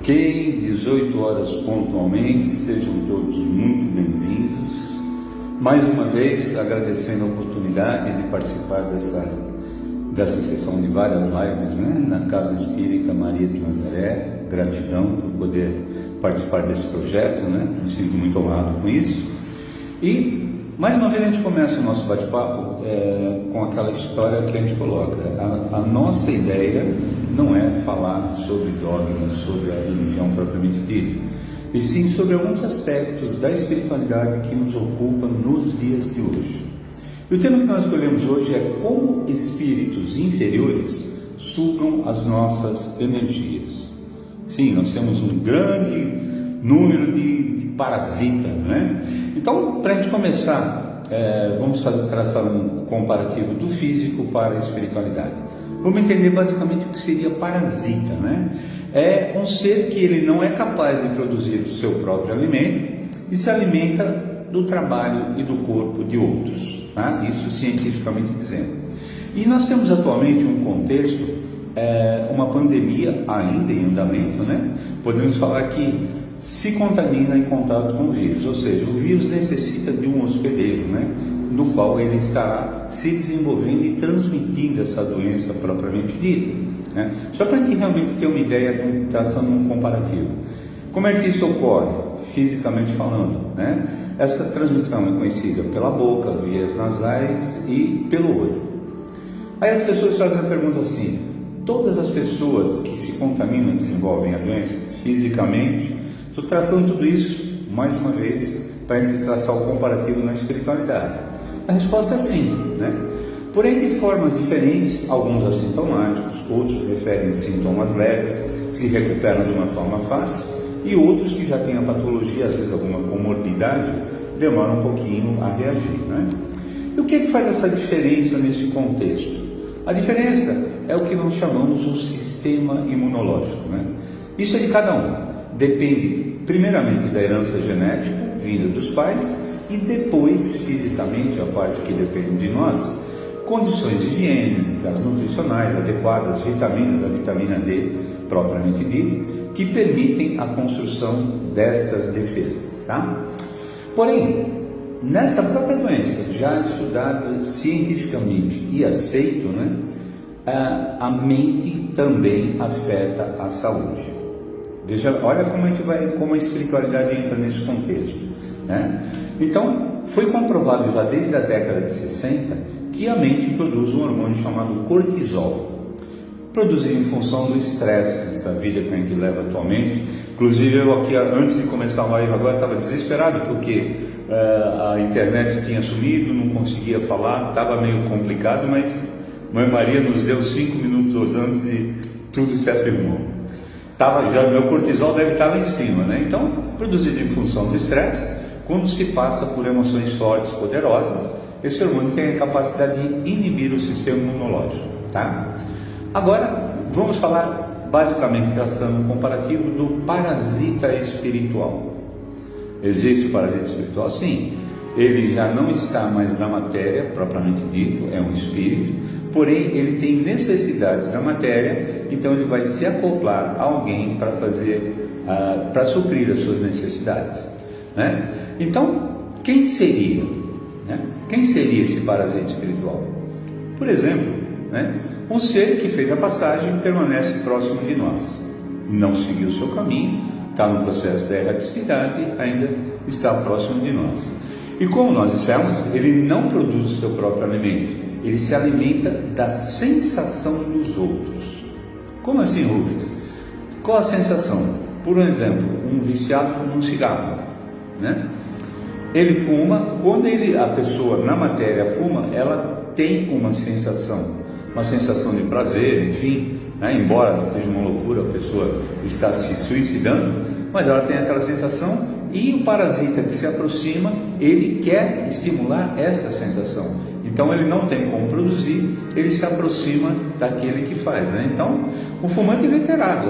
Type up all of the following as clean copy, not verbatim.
Ok, 18 horas pontualmente, sejam todos muito bem-vindos. Mais uma vez, agradecendo a oportunidade de participar dessa sessão de várias lives, na Casa Espírita Maria de Nazaré. Gratidão por poder participar desse projeto, me sinto muito honrado com isso. E, mais uma vez, a gente começa o nosso bate-papo com aquela história que a gente coloca. A nossa ideia não é falar sobre dogmas, sobre a religião propriamente dita, e sim sobre alguns aspectos da espiritualidade que nos ocupam nos dias de hoje. E o tema que nós escolhemos hoje é como espíritos inferiores sugam as nossas energias. Sim, nós temos um grande número de parasitas, Então, para a gente começar, vamos traçar um comparativo do físico para a espiritualidade. Vamos entender basicamente o que seria parasita, É um ser que ele não é capaz de produzir o seu próprio alimento e se alimenta do trabalho e do corpo de outros, Isso cientificamente dizendo. E nós temos atualmente um contexto, uma pandemia ainda em andamento, Podemos falar que se contamina em contato com o vírus, ou seja, o vírus necessita de um hospedeiro, no qual ele está se desenvolvendo e transmitindo essa doença propriamente dita, Só para a gente realmente ter uma ideia, traçando um comparativo. Como é que isso ocorre, fisicamente falando, Essa transmissão é conhecida pela boca, vias nasais e pelo olho. Aí as pessoas fazem a pergunta assim: todas as pessoas que se contaminam desenvolvem a doença fisicamente? Estou traçando tudo isso, mais uma vez, para a gente traçar o comparativo na espiritualidade. A resposta é sim, Porém, de formas diferentes, alguns assintomáticos, outros referem sintomas leves, se recuperam de uma forma fácil, e outros que já têm a patologia, às vezes alguma comorbidade, demoram um pouquinho a reagir, E o que faz essa diferença nesse contexto? A diferença é o que nós chamamos o sistema imunológico, Isso é de cada um, depende primeiramente da herança genética, vinda dos pais, e depois, fisicamente, a parte que depende de nós, condições higiênicas, nutricionais adequadas, vitaminas, a vitamina D propriamente dita, que permitem a construção dessas defesas, Porém, nessa própria doença, já estudado cientificamente e aceito, a mente também afeta a saúde. Veja, olha como a espiritualidade entra nesse contexto, Então, foi comprovado já desde a década de 60 que a mente produz um hormônio chamado cortisol, produzido em função do estresse dessa vida que a gente leva atualmente. Inclusive, eu aqui, antes de começar a live agora, estava desesperado porque a internet tinha sumido, não conseguia falar, estava meio complicado, mas Mãe Maria nos deu 5 minutos antes e tudo se afirmou. Já meu cortisol deve estar lá em cima, Então, produzido em função do estresse, quando se passa por emoções fortes, poderosas, esse hormônio tem a capacidade de inibir o sistema imunológico, Agora, vamos falar basicamente, traçando um comparativo do parasita espiritual. Existe o parasita espiritual? Sim. Ele já não está mais na matéria, propriamente dito, é um espírito, porém ele tem necessidades da matéria, então ele vai se acoplar a alguém para suprir as suas necessidades, Então, quem seria? Quem seria esse parasita espiritual? Por exemplo, um ser que fez a passagem e permanece próximo de nós, não seguiu o seu caminho, está no processo da erraticidade, ainda está próximo de nós. E como nós dissemos, ele não produz o seu próprio alimento, ele se alimenta da sensação dos outros. Como assim, Rubens? Qual a sensação? Por exemplo, um viciado num cigarro, Ele fuma, quando a pessoa na matéria fuma, ela tem uma sensação de prazer, enfim, embora seja uma loucura, a pessoa está se suicidando, mas ela tem aquela sensação, e o parasita que se aproxima, ele quer estimular essa sensação. Então ele não tem como produzir, ele se aproxima daquele que faz, Então, o fumante literado,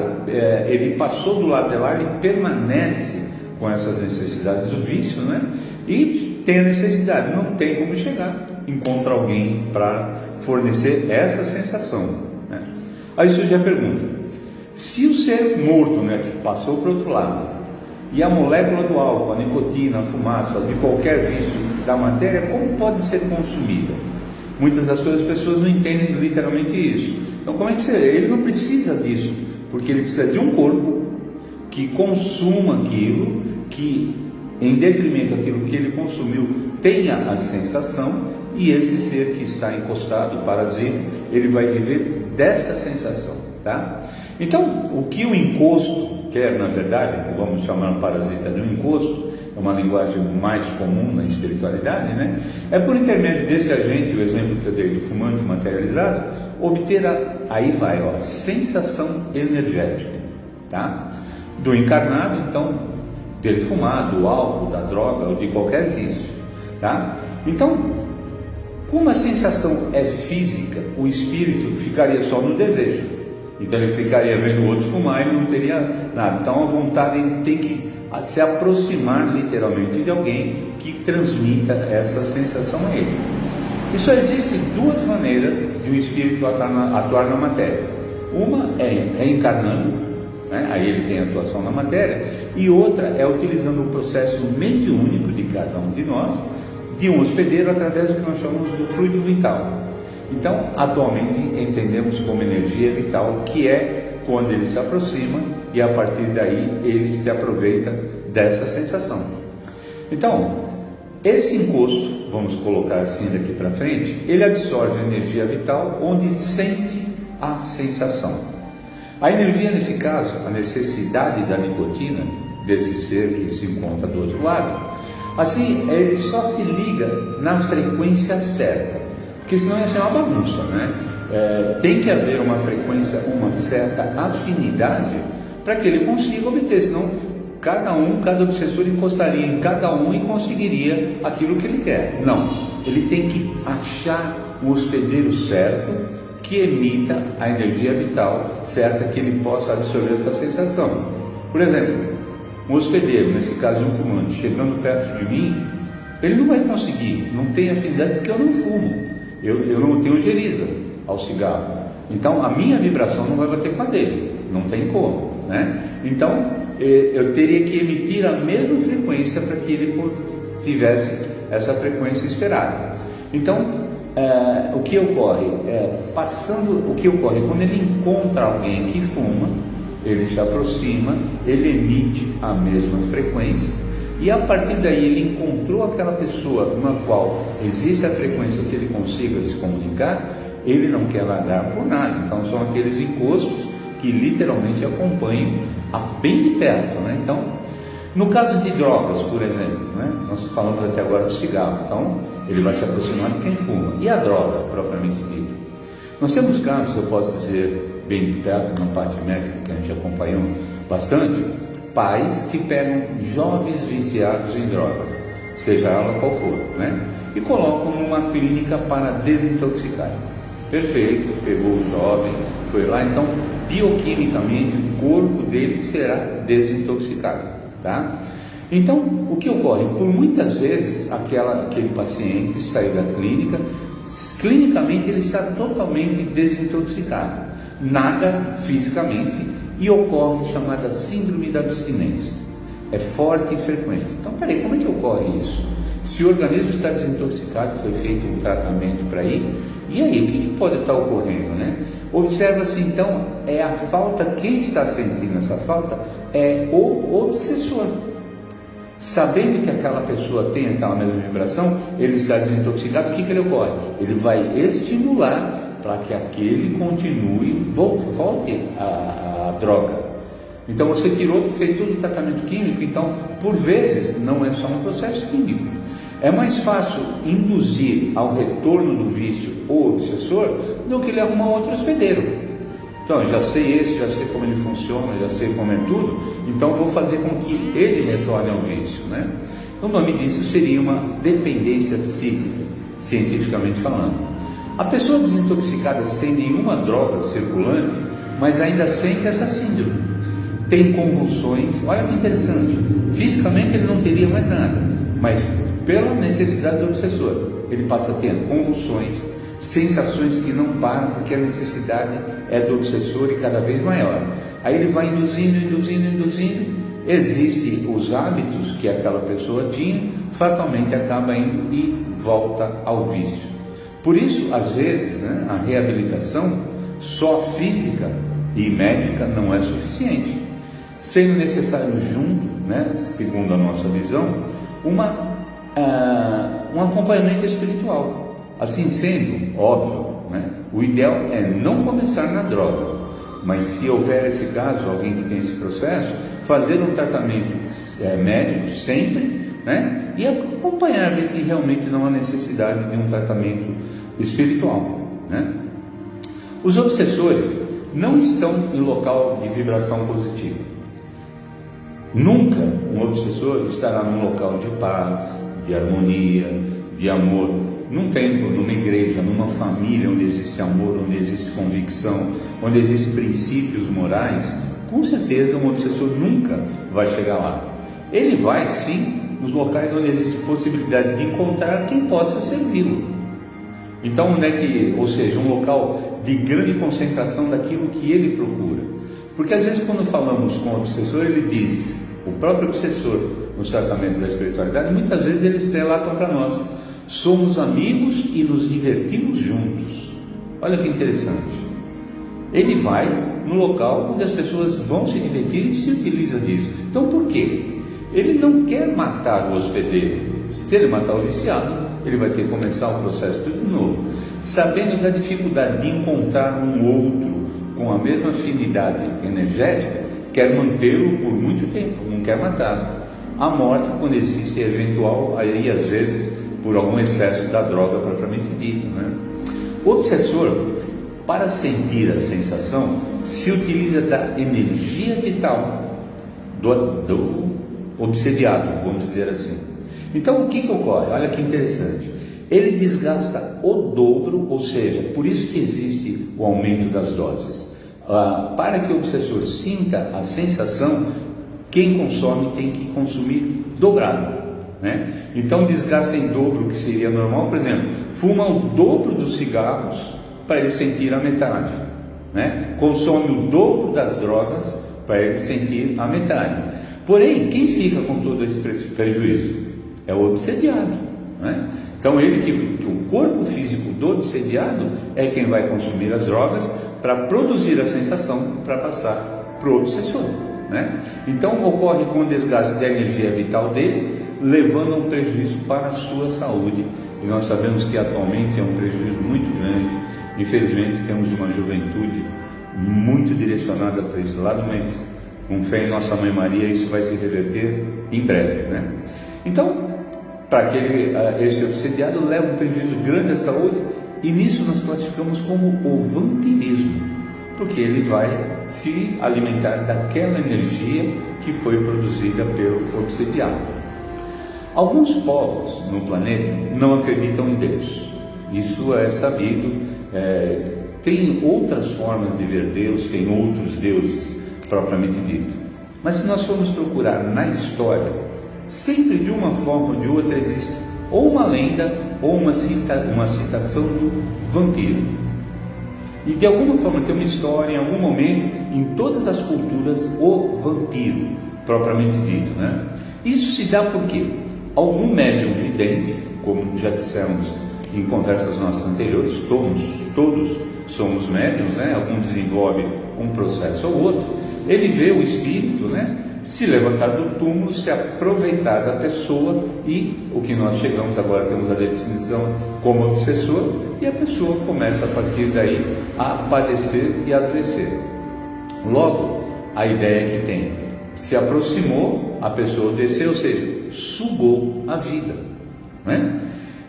ele passou do lado de lá, ele permanece com essas necessidades do vício, E tem a necessidade, não tem como chegar, encontra alguém para fornecer essa sensação, Aí surge a pergunta: Se o ser morto, né, que passou para o outro lado, e a molécula do álcool, a nicotina, a fumaça, de qualquer vício da matéria, como pode ser consumida? Muitas das coisas as pessoas não entendem literalmente isso. Então, como é que ele não precisa disso? Porque ele precisa de um corpo que consuma aquilo, que em detrimento daquilo que ele consumiu tenha a sensação, e esse ser que está encostado, o parasita, ele vai viver desta sensação, tá? Então, o que o encosto quer, na verdade, que vamos chamar o parasita de um encosto, é uma linguagem mais comum na espiritualidade, né? É por intermédio desse agente, o exemplo que eu dei do fumante materializado, obter a sensação energética, tá? Do encarnado, então, dele fumar, do álcool, da droga ou de qualquer vício, tá? Então, como a sensação é física, o espírito ficaria só no desejo. Então ele ficaria vendo o outro fumar e não teria nada. Então a vontade tem que se aproximar literalmente de alguém que transmita essa sensação a ele. E só existem duas maneiras de um espírito atuar na matéria. Uma é reencarnando, né? Aí ele tem atuação na matéria, e outra é utilizando o processo mediúnico de cada um de nós, de um hospedeiro, através do que nós chamamos do fluido vital. Então, atualmente entendemos como energia vital, que é quando ele se aproxima e a partir daí ele se aproveita dessa sensação. Então, esse encosto, vamos colocar assim daqui para frente, ele absorve a energia vital onde sente a sensação. A energia, nesse caso, a necessidade da nicotina desse ser que se encontra do outro lado, assim, ele só se liga na frequência certa, porque senão ia ser uma bagunça, né? Tem que haver uma frequência, uma certa afinidade para que ele consiga obter, senão cada obsessor encostaria em cada um e conseguiria aquilo que ele quer. Não, ele tem que achar o hospedeiro certo que emita a energia vital certa, que ele possa absorver essa sensação. Por exemplo, um hospedeiro, nesse caso um fumante, chegando perto de mim, ele não vai conseguir, não tem afinidade porque eu não fumo, eu não tenho geriza ao cigarro, então a minha vibração não vai bater com a dele, não tem como, né? Então eu teria que emitir a mesma frequência para que ele tivesse essa frequência esperada. Então o que ocorre quando ele encontra alguém que fuma, ele se aproxima, ele emite a mesma frequência, e a partir daí ele encontrou aquela pessoa na qual existe a frequência que ele consiga se comunicar, ele não quer largar por nada. Então são aqueles encostos que literalmente acompanham bem de perto, né? Então, no caso de drogas, por exemplo, né? Nós falamos até agora do cigarro, então ele vai se aproximar de quem fuma. E a droga, propriamente dita? Nós temos casos, eu posso dizer, bem de perto, na parte médica que a gente acompanhou bastante, pais que pegam jovens viciados em drogas, seja ela qual for, né? E colocam numa clínica para desintoxicar. Perfeito, pegou o jovem, foi lá, então bioquimicamente o corpo dele será desintoxicado, tá? Então, o que ocorre? Por muitas vezes aquele paciente saiu da clínica, clinicamente ele está totalmente desintoxicado, nada fisicamente, e ocorre chamada síndrome da abstinência. É forte e frequente. Então, peraí, como é que ocorre isso? Se o organismo está desintoxicado, foi feito um tratamento para ir, e aí, o que pode estar ocorrendo, né? Observa-se então, a falta, quem está sentindo essa falta é o obsessor. Sabendo que aquela pessoa tem aquela mesma vibração, ele está desintoxicado, o que ele ocorre? Ele vai estimular para que aquele continue, volte a droga. Então você tirou, fez todo o tratamento químico, então por vezes não é só um processo químico. É mais fácil induzir ao retorno do vício o obsessor do que ele arrumar outro hospedeiro. Então, eu já sei esse, já sei como ele funciona, já sei como é tudo, então vou fazer com que ele retorne ao vício, né? O nome disso seria uma dependência psíquica, cientificamente falando. A pessoa desintoxicada sem nenhuma droga circulante, mas ainda sente essa síndrome, tem convulsões, olha que interessante, fisicamente ele não teria mais nada, mas pela necessidade do obsessor, ele passa a ter convulsões, sensações que não param, porque a necessidade é do obsessor e cada vez maior. Aí ele vai induzindo, existem os hábitos que aquela pessoa tinha, fatalmente acaba indo e volta ao vício. Por isso, às vezes, né, a reabilitação só física e médica não é suficiente, sendo necessário junto, né, segundo a nossa visão, um acompanhamento espiritual. Assim sendo, óbvio, né, o ideal é não começar na droga, mas se houver esse caso, alguém que tem esse processo, fazer um tratamento médico sempre, né, e acompanhar, ver se realmente não há necessidade de um tratamento espiritual, né? Os obsessores não estão em local de vibração positiva. Nunca um obsessor estará num local de paz, de harmonia, de amor, num templo, numa igreja, numa família onde existe amor, onde existe convicção, onde existem princípios morais. Com certeza um obsessor nunca vai chegar lá. Ele vai sim nos locais onde existe possibilidade de encontrar quem possa servi-lo. Então, ou seja, um local de grande concentração daquilo que ele procura. Porque às vezes quando falamos com o obsessor, ele diz, o próprio obsessor nos tratamentos da espiritualidade, muitas vezes eles relatam para nós: somos amigos e nos divertimos juntos. Olha que interessante. Ele vai no local onde as pessoas vão se divertir e se utiliza disso. Então por quê? Ele não quer matar o hospedeiro. Se ele matar o viciado, ele vai ter que começar o processo tudo de novo. Sabendo da dificuldade de encontrar um outro com a mesma afinidade energética, quer mantê-lo por muito tempo, não quer matá-lo. A morte, quando existe, é eventual, aí às vezes por algum excesso da droga propriamente dita, né? O obsessor, para sentir a sensação, se utiliza da energia vital do obsediado, vamos dizer assim. Então o que ocorre? Olha que interessante. Ele desgasta o dobro, ou seja, por isso que existe o aumento das doses. Para que o obsessor sinta a sensação, quem consome tem que consumir dobrado, né? Então desgasta em dobro o que seria normal. Por exemplo, fuma o dobro dos cigarros para ele sentir a metade, né? Consome o dobro das drogas para ele sentir a metade. Porém, quem fica com todo esse prejuízo? É o obsediado, né? Então que o corpo físico do obsediado é quem vai consumir as drogas para produzir a sensação para passar para o obsessor, né? Então ocorre com o desgaste da energia vital dele, levando a um prejuízo para a sua saúde. E nós sabemos que atualmente é um prejuízo muito grande. Infelizmente temos uma juventude muito direcionada para esse lado, mas com fé em Nossa Mãe Maria isso vai se reverter em breve, né? Então, para esse obsediado leva um prejuízo grande à saúde, e nisso nós classificamos como o vampirismo, porque ele vai se alimentar daquela energia que foi produzida pelo obsediado. Alguns povos no planeta não acreditam em Deus, isso é sabido, tem outras formas de ver Deus, tem outros deuses propriamente dito, mas se nós formos procurar na história, sempre de uma forma ou de outra existe ou uma lenda ou uma citação do vampiro. E de alguma forma tem uma história, em algum momento, em todas as culturas, o vampiro, propriamente dito, né? Isso se dá porque algum médium vidente, como já dissemos em conversas nossas anteriores, todos somos médiums, né? Algum desenvolve um processo ou outro, ele vê o espírito, né, se levantar do túmulo, se aproveitar da pessoa, e o que nós chegamos agora, temos a definição como obsessor, e a pessoa começa a partir daí a padecer e a adoecer. Logo, a ideia que tem, se aproximou, a pessoa desceu, ou seja, sugou a vida, né?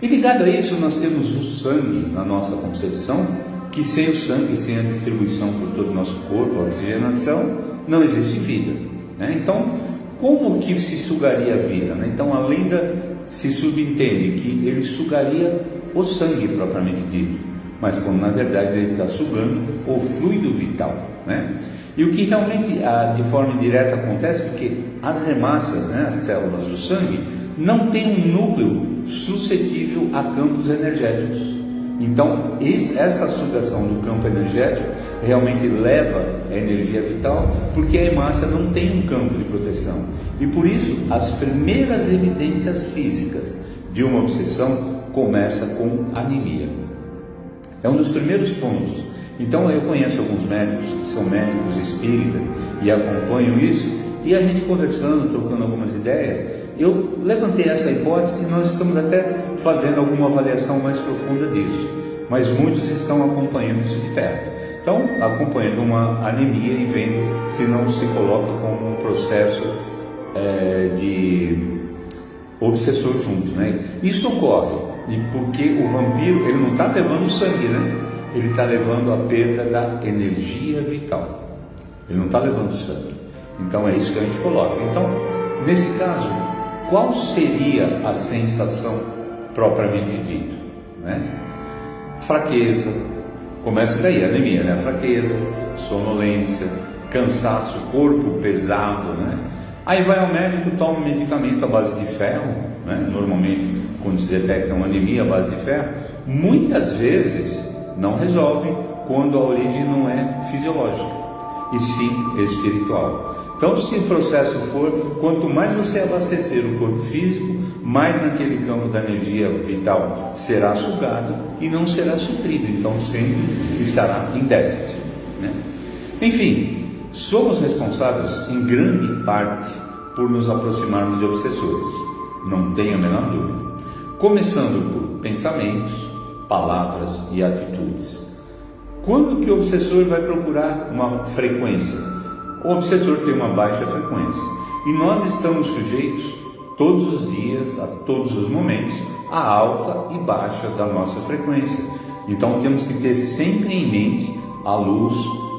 E ligado a isso, nós temos o sangue na nossa concepção, que sem o sangue, sem a distribuição por todo o nosso corpo, a oxigenação, não existe vida, né? Então, como que se sugaria a vida, né? Então, a lenda se subentende que ele sugaria o sangue propriamente dito, mas quando na verdade ele está sugando o fluido vital, né? E o que realmente de forma indireta acontece, porque as hemácias, né, as células do sangue, não têm um núcleo suscetível a campos energéticos. Então, essa sugação do campo energético realmente leva a energia vital, porque a hemácia não tem um campo de proteção. E por isso, as primeiras evidências físicas de uma obsessão começa com anemia. É um dos primeiros pontos. Então, eu conheço alguns médicos que são médicos espíritas e acompanham isso, e a gente conversando, trocando algumas ideias, eu levantei essa hipótese e nós estamos até fazendo alguma avaliação mais profunda disso, mas muitos estão acompanhando isso de perto. Então, acompanhando uma anemia e vendo se não se coloca como um processo de obsessor junto, né? Isso ocorre e porque o vampiro, ele não está levando sangue, né? Ele está levando a perda da energia vital. Ele não está levando sangue. Então é isso que a gente coloca. Então, nesse caso, qual seria a sensação propriamente dita, né? Fraqueza, começa daí, anemia, né? Fraqueza, sonolência, cansaço, corpo pesado, né? Aí vai ao médico, toma um medicamento à base de ferro, né? Normalmente, quando se detecta uma anemia à base de ferro, muitas vezes não resolve quando a origem não é fisiológica, e sim espiritual. Então, se o processo for, quanto mais você abastecer o corpo físico, mais naquele campo da energia vital será sugado e não será suprido, então sempre estará em déficit, né? Enfim, somos responsáveis em grande parte por nos aproximarmos de obsessores, não tenha a menor dúvida, começando por pensamentos, palavras e atitudes. Quando que o obsessor vai procurar uma frequência? O obsessor tem uma baixa frequência e nós estamos sujeitos todos os dias, a todos os momentos, à alta e baixa da nossa frequência. Então temos que ter sempre em mente a luz,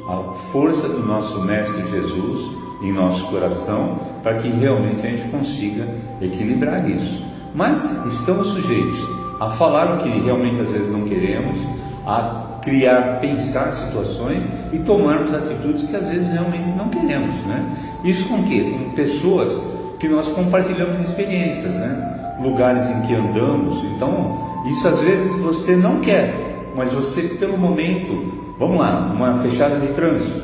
a força do nosso Mestre Jesus em nosso coração, para que realmente a gente consiga equilibrar isso. Mas estamos sujeitos a falar o que realmente às vezes não queremos, a criar, pensar situações e tomarmos atitudes que às vezes realmente não queremos, né? Isso com quê? Com pessoas que nós compartilhamos experiências, né? Lugares em que andamos. Então, isso às vezes você não quer, mas você pelo momento, vamos lá, uma fechada de trânsito,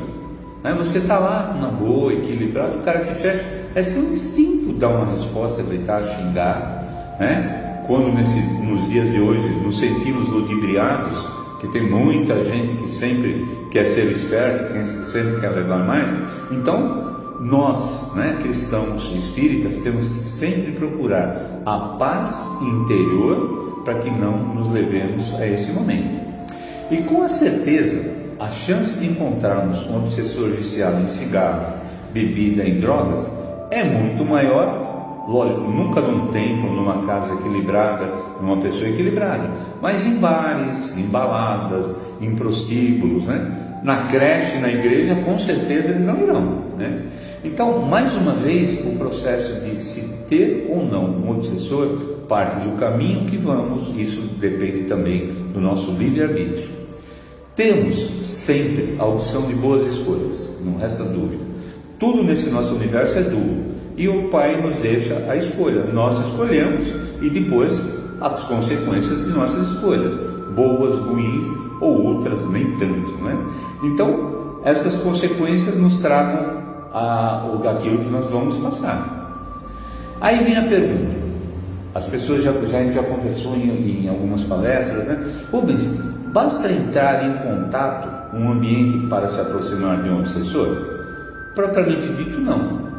né? Você está lá na boa, equilibrado, o cara que fecha, é seu instinto dar uma resposta, gritar, xingar, né? Quando nos dias de hoje nos sentimos ludibriados, que tem muita gente que sempre quer ser esperto, que sempre quer levar mais, então nós, né, cristãos espíritas, temos que sempre procurar a paz interior para que não nos levemos a esse momento. E com a certeza, a chance de encontrarmos um obsessor viciado em cigarro, bebida, em drogas, é muito maior. Lógico, nunca num templo, numa casa equilibrada, numa pessoa equilibrada, mas em bares, em baladas, em prostíbulos, né? Na creche, na igreja, com certeza eles não irão, né? Então, mais uma vez, o processo de se ter ou não um obsessor parte do caminho que vamos, isso depende também do nosso livre-arbítrio. Temos sempre a opção de boas escolhas, não resta dúvida. Tudo nesse nosso universo é duro. E o Pai nos deixa a escolha, nós escolhemos e depois as consequências de nossas escolhas, boas, ruins ou outras nem tanto, né? Então, essas consequências nos tragam aquilo que nós vamos passar. Aí vem a pergunta, as pessoas já conversou em algumas palestras, né? Rubens, basta entrar em contato, um ambiente para se aproximar de um obsessor? Propriamente dito, não.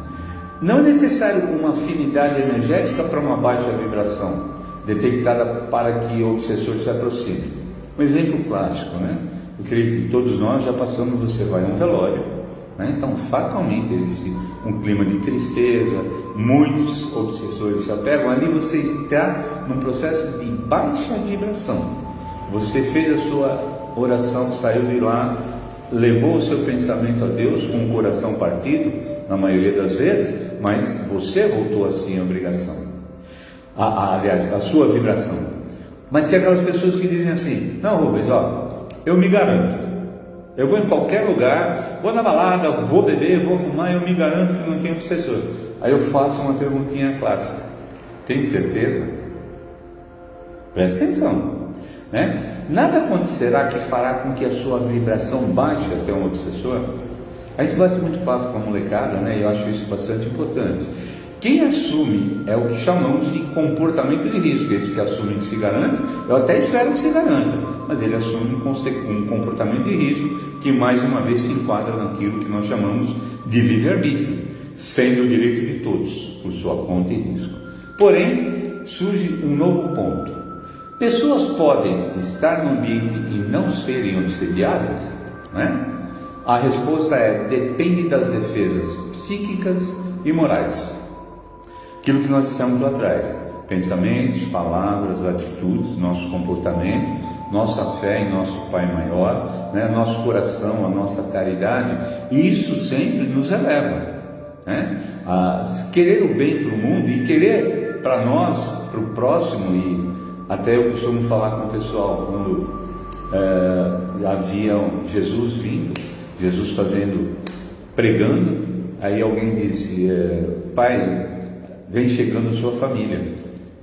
Não é necessário uma afinidade energética para uma baixa vibração detectada para que o obsessor se aproxime. Um exemplo clássico, né? Eu creio que todos nós já passamos, você vai a um velório, né? Então fatalmente existe um clima de tristeza, muitos obsessores se apegam, ali você está num processo de baixa vibração. Você fez a sua oração, saiu de lá, levou o seu pensamento a Deus com o coração partido, na maioria das vezes, mas você voltou assim a obrigação, aliás, a sua vibração. Mas tem aquelas pessoas que dizem assim, não, Rubens, ó, eu me garanto, eu vou em qualquer lugar, vou na balada, vou beber, vou fumar, eu me garanto que não tem obsessor. Aí eu faço uma perguntinha clássica, tem certeza? Presta atenção. né? Nada acontecerá que fará com que a sua vibração baixe até um obsessor. A gente bate muito papo com a molecada, né? E eu acho isso bastante importante. Quem assume é o que chamamos de comportamento de risco. Esse que assume que se garante, eu até espero que se garanta, mas ele assume um comportamento de risco que mais uma vez se enquadra naquilo que nós chamamos de livre-arbítrio, sendo o direito de todos, por sua conta e risco. Porém, surge um novo ponto. Pessoas podem estar no ambiente e não serem obsediadas, né? A resposta é: depende das defesas psíquicas e morais. Aquilo que nós estamos lá atrás: pensamentos, palavras, atitudes, nosso comportamento, nossa fé em nosso Pai maior, né? Nosso coração, a nossa caridade, isso sempre nos eleva, né? A querer o bem para o mundo e querer para nós, para o próximo. E até eu costumo falar com o pessoal, quando havia Jesus vindo, Jesus pregando, aí alguém disse: Pai, vem chegando a sua família.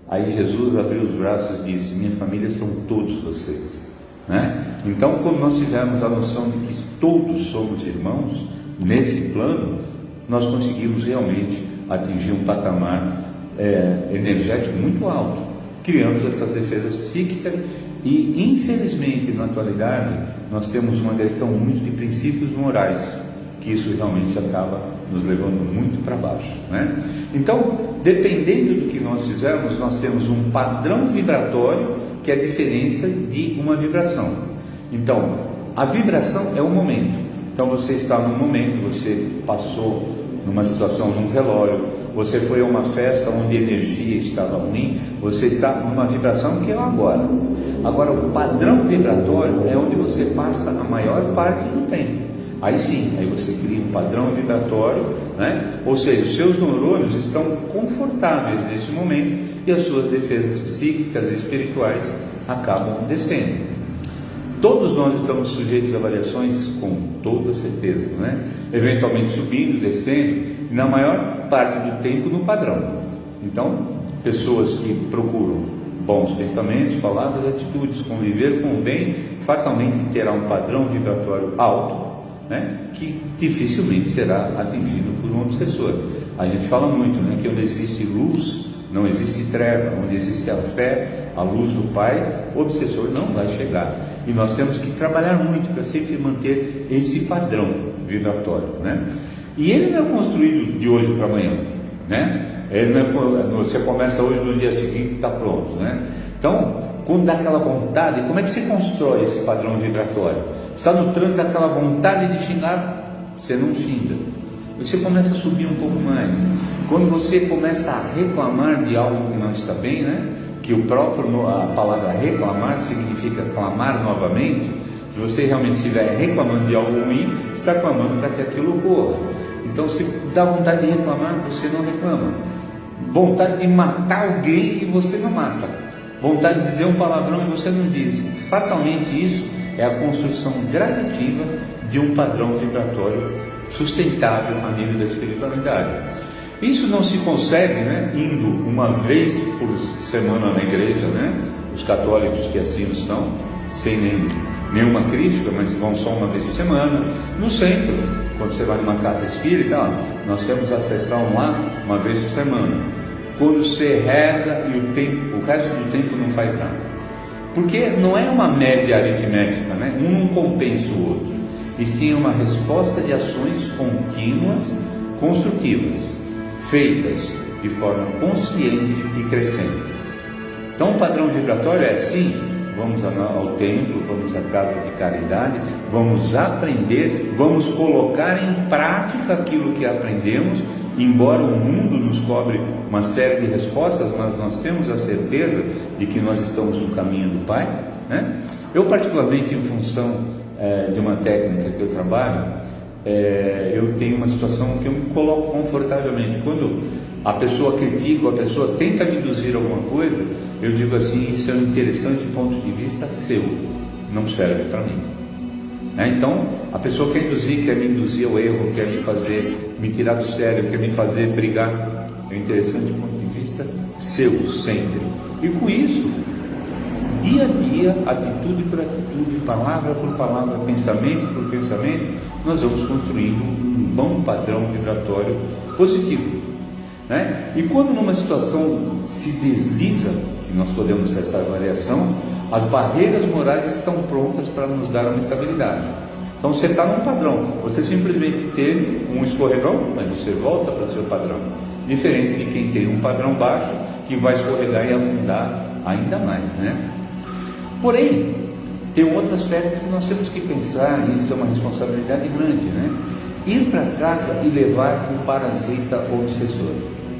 Aí Jesus abriu os braços e disse: minha família são todos vocês, né? Então, quando nós tivermos a noção de que todos somos irmãos nesse plano, nós conseguimos realmente atingir um patamar energético muito alto, criando essas defesas psíquicas. E infelizmente, na atualidade, nós temos uma direção muito de princípios morais, que isso realmente acaba nos levando muito para baixo, né? Então, dependendo do que nós fizermos, nós temos um padrão vibratório que é a diferença de uma vibração. Então, a vibração é um momento. Então, você está num momento, você passou numa situação, num velório, você foi a uma festa onde a energia estava ruim, você está numa vibração que é o agora. Agora, o padrão vibratório é onde você passa a maior parte do tempo. Aí sim, aí você cria um padrão vibratório, né? Ou seja, os seus neurônios estão confortáveis nesse momento e as suas defesas psíquicas e espirituais acabam descendo. Todos nós estamos sujeitos a variações, com toda certeza, né? Eventualmente subindo, descendo, e na maior parte do tempo no padrão. Então, pessoas que procuram bons pensamentos, palavras, atitudes, conviver com o bem, fatalmente terá um padrão vibratório alto, né, que dificilmente será atingido por um obsessor. A gente fala muito, né, que onde existe luz, não existe treva. Onde existe a fé, a luz do Pai, o obsessor não vai chegar. E nós temos que trabalhar muito para sempre manter esse padrão vibratório, né? E ele não é construído de hoje para amanhã, né? Ele não é, você começa hoje, no dia seguinte está pronto, né? Então, quando dá aquela vontade, como é que se constrói esse padrão vibratório? Está no trânsito daquela vontade de xingar, você não xinga. Você começa a subir um pouco mais. Quando você começa a reclamar de algo que não está bem, né? Que a palavra reclamar significa clamar novamente. Se você realmente estiver reclamando de algo ruim, está clamando para que aquilo ocorra. Então, se dá vontade de reclamar, você não reclama. Vontade de matar alguém e você não mata. Vontade de dizer um palavrão e você não diz. Fatalmente isso é a construção gradativa de um padrão vibratório sustentável a nível da espiritualidade. Isso não se consegue, né, indo uma vez por semana na igreja, né? Os católicos que assim o são, sem nenhuma crítica, mas vão só uma vez por semana. No centro, quando você vai numa casa espírita, nós temos a sessão lá uma vez por semana. Quando você reza e o resto do tempo não faz nada. Porque não é uma média aritmética, né? Um não compensa o outro, e sim uma resposta de ações contínuas, construtivas, feitas de forma consciente e crescente. Então, o padrão vibratório é assim: vamos ao templo, vamos à casa de caridade, vamos aprender, vamos colocar em prática aquilo que aprendemos. Embora o mundo nos cobre uma série de respostas, mas nós temos a certeza de que nós estamos no caminho do Pai, né? Eu, particularmente, em função de uma técnica que eu trabalho, eu tenho uma situação que eu me coloco confortavelmente. Quando a pessoa critica, ou a pessoa tenta me induzir alguma coisa, eu digo assim: isso é um interessante ponto de vista seu, não serve para mim. Então, a pessoa quer me induzir ao erro, quer me tirar do sério, quer me fazer brigar. É um interessante ponto de vista seu, sempre. E com isso, dia a dia, atitude por atitude, palavra por palavra, pensamento por pensamento, nós vamos construindo um bom padrão vibratório positivo, né? E quando numa situação se desliza, que nós podemos ter essa variação, as barreiras morais estão prontas para nos dar uma estabilidade. Então você está num padrão, você simplesmente teve um escorregão, mas você volta para o seu padrão. Diferente de quem tem um padrão baixo, que vai escorregar e afundar ainda mais, né? Porém, tem um outro aspecto que nós temos que pensar, e isso é uma responsabilidade grande, né? Ir para casa e levar um parasita obsessor.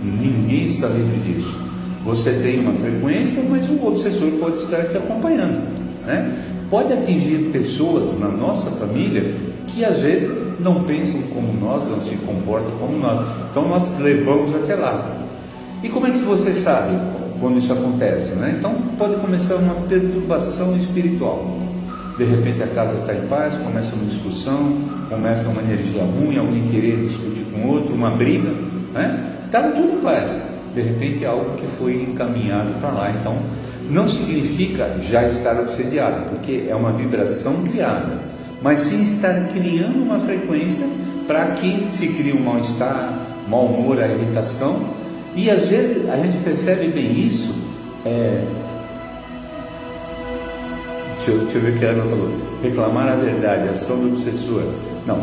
Ninguém está livre disso. Você tem uma frequência, mas o obsessor pode estar te acompanhando, né? Pode atingir pessoas na nossa família que às vezes não pensam como nós, não se comportam como nós. Então nós levamos até lá. E como é que você sabe quando isso acontece, né? Então pode começar uma perturbação espiritual. De repente a casa está em paz, começa uma discussão, começa uma energia ruim, alguém querer discutir com outro, uma briga, né? Está tudo em paz. De repente é algo que foi encaminhado para lá. Então não significa já estar obsediado, porque é uma vibração criada, mas sim estar criando uma frequência para que se crie um mal-estar, mau humor, a irritação. E às vezes a gente percebe bem isso. Deixa eu ver o que ela falou. Reclamar a verdade, a ação do obsessor. Não,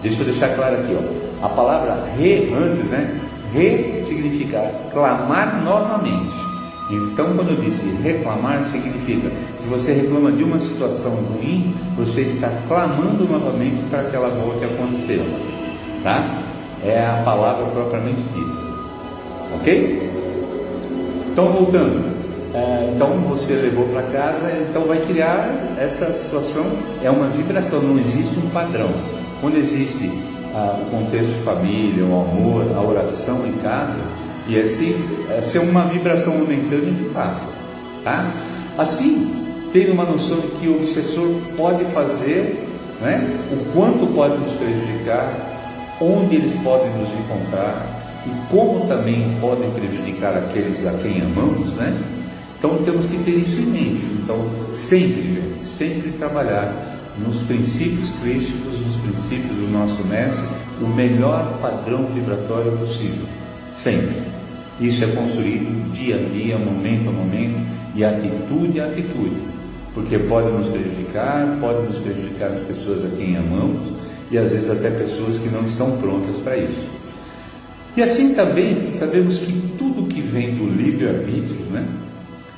deixa eu deixar claro aqui, ó. A palavra antes, né? Significa clamar novamente. Então, quando eu disse reclamar, significa, se você reclama de uma situação ruim, você está clamando novamente para que ela volte a acontecer, tá? É a palavra propriamente dita, ok? Então, voltando, então você levou para casa, então vai criar essa situação, é uma vibração, não existe um padrão. Quando existe o contexto de família, o amor, a oração em casa, e essa é uma vibração momentânea que passa, tá? Assim, tem uma noção de que o obsessor pode fazer, né? O quanto pode nos prejudicar, onde eles podem nos encontrar e como também podem prejudicar aqueles a quem amamos, né? Então temos que ter isso em mente. Então sempre, gente, sempre trabalhar nos princípios crísticos, nos princípios do nosso mestre, o melhor padrão vibratório possível, sempre. Isso é construído dia a dia, momento a momento, e atitude a atitude, porque pode nos prejudicar as pessoas a quem amamos, e às vezes até pessoas que não estão prontas para isso. E assim também sabemos que tudo que vem do livre-arbítrio, né,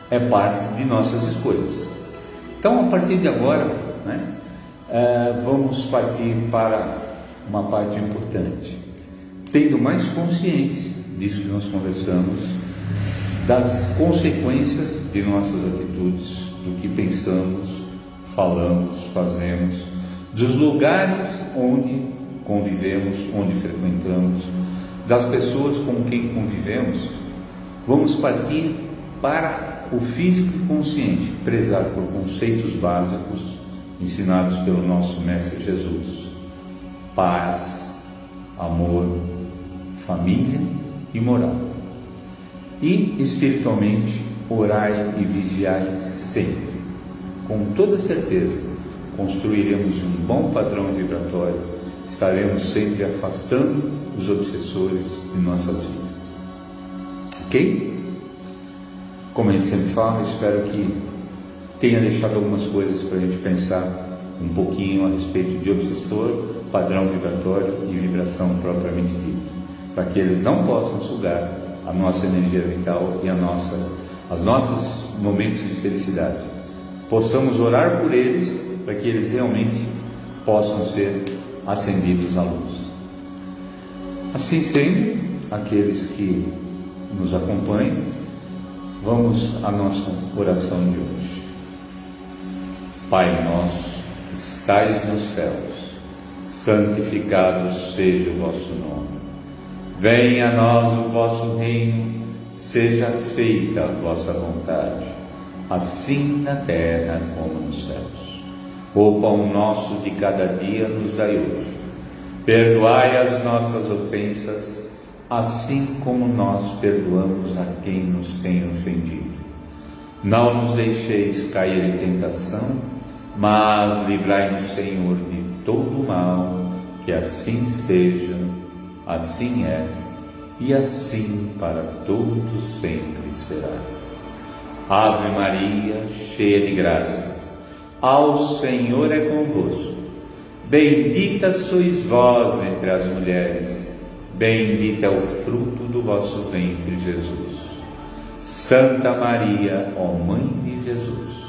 é parte de nossas escolhas. Então, a partir de agora, né, vamos partir para uma parte importante. Tendo mais consciência disso que nós conversamos, das consequências de nossas atitudes, do que pensamos, falamos, fazemos, dos lugares onde convivemos, onde frequentamos, das pessoas com quem convivemos, vamos partir para o físico e consciente, prezar por conceitos básicos ensinados pelo nosso Mestre Jesus: paz, amor, família e moral. E espiritualmente, orai e vigiai sempre. Com toda certeza, construiremos um bom padrão vibratório, estaremos sempre afastando os obsessores de nossas vidas. Ok? Como a gente sempre fala, espero que tenha deixado algumas coisas para a gente pensar um pouquinho a respeito de obsessor, padrão vibratório e vibração propriamente dito, para que eles não possam sugar a nossa energia vital e as nossos momentos de felicidade. Possamos orar por eles para que eles realmente possam ser ascendidos à luz. Assim sendo, aqueles que nos acompanham, vamos à nossa oração de hoje. Pai nosso, que estais nos céus, santificado seja o vosso nome. Venha a nós o vosso reino, seja feita a vossa vontade, assim na terra como nos céus. O pão nosso de cada dia nos dai hoje. Perdoai as nossas ofensas, assim como nós perdoamos a quem nos tem ofendido. Não nos deixeis cair em tentação, mas livrai-nos, Senhor, de todo mal, que assim seja, assim é, e assim para todos sempre será. Ave Maria, cheia de graças, ao Senhor é convosco. Bendita sois vós entre as mulheres, bendito é o fruto do vosso ventre, Jesus. Santa Maria, ó Mãe de Jesus,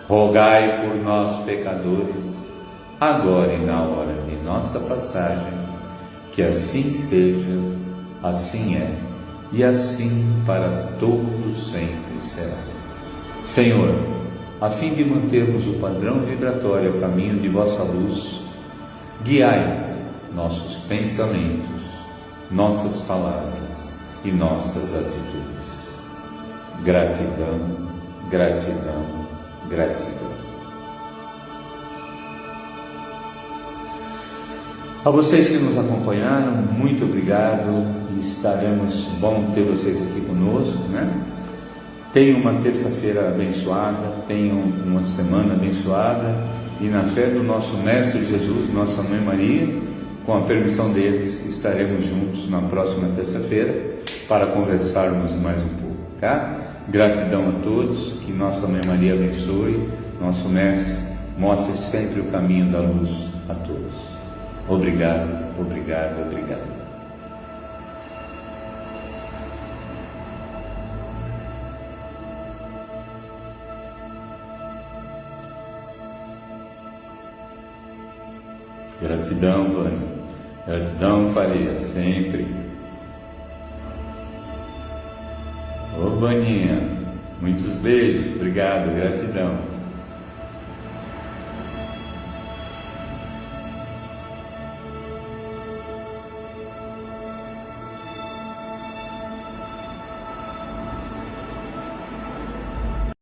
rogai por nós, pecadores, agora e na hora de nossa passagem, que assim seja, assim é, e assim para todos sempre será. Senhor, a fim de mantermos o padrão vibratório ao caminho de vossa luz, guiai nossos pensamentos, nossas palavras e nossas atitudes. Gratidão, gratidão, gratidão. A vocês que nos acompanharam, muito obrigado. Estaremos, bom ter vocês aqui conosco, né? Tenham uma terça-feira abençoada, tenham uma semana abençoada, e na fé do nosso Mestre Jesus, nossa Mãe Maria, com a permissão deles, estaremos juntos na próxima terça-feira para conversarmos mais um pouco, tá? Gratidão a todos, que nossa Mãe Maria abençoe, nosso Mestre mostre sempre o caminho da luz a todos. Obrigado, obrigado, obrigado. Gratidão, Vânia. Gratidão, Faria, sempre. Ô, Vaninha, muitos beijos. Obrigado, gratidão.